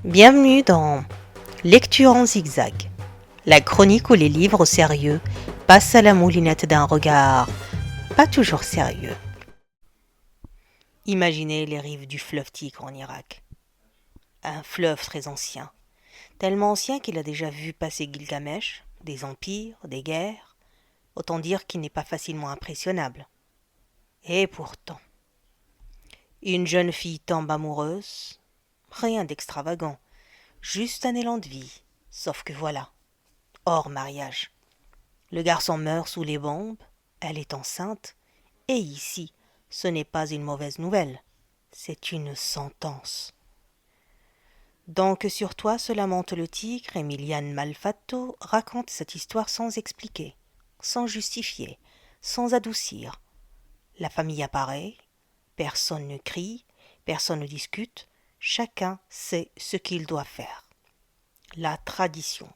Bienvenue dans Lecture en zigzag, la chronique où les livres sérieux passent à la moulinette d'un regard pas toujours sérieux. Imaginez les rives du fleuve Tigre en Irak. Un fleuve très ancien, tellement ancien qu'il a déjà vu passer Gilgamesh, des empires, des guerres, autant dire qu'il n'est pas facilement impressionnable. Et pourtant, une jeune fille tombe amoureuse, rien d'extravagant, juste un élan de vie, sauf que voilà, hors mariage. Le garçon meurt sous les bombes, elle est enceinte, et ici, ce n'est pas une mauvaise nouvelle, c'est une sentence. Donc sur toi se lamente le tigre, Emiliane Malfatto raconte cette histoire sans expliquer, sans justifier, sans adoucir. La famille apparaît, personne ne crie, personne ne discute, chacun sait ce qu'il doit faire. La tradition.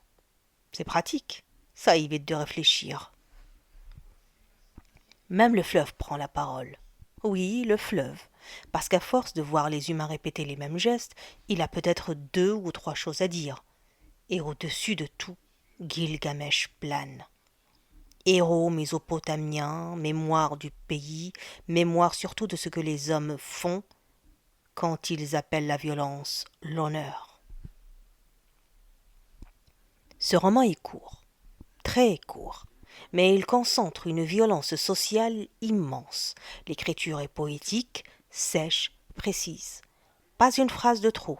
C'est pratique, ça évite de réfléchir. Même le fleuve prend la parole. Oui, le fleuve, parce qu'à force de voir les humains répéter les mêmes gestes, il a peut-être 2 ou 3 choses à dire. Et au-dessus de tout, Gilgamesh plane. Héros mésopotamiens, mémoire du pays, mémoire surtout de ce que les hommes font quand ils appellent la violence l'honneur. Ce roman est court, très court, mais il concentre une violence sociale immense. L'écriture est poétique, sèche, précise. Pas une phrase de trop,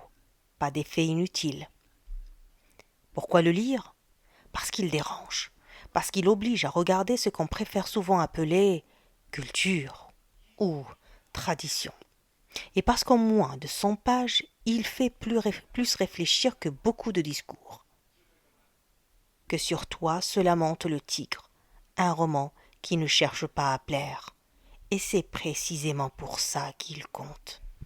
pas d'effet inutile. Pourquoi le lire? Parce qu'il dérange, parce qu'il oblige à regarder ce qu'on préfère souvent appeler culture ou tradition. Et parce qu'en moins de 100 pages, il fait plus réfléchir que beaucoup de discours. Que sur toi se lamente le tigre, un roman qui ne cherche pas à plaire. Et c'est précisément pour ça qu'il compte.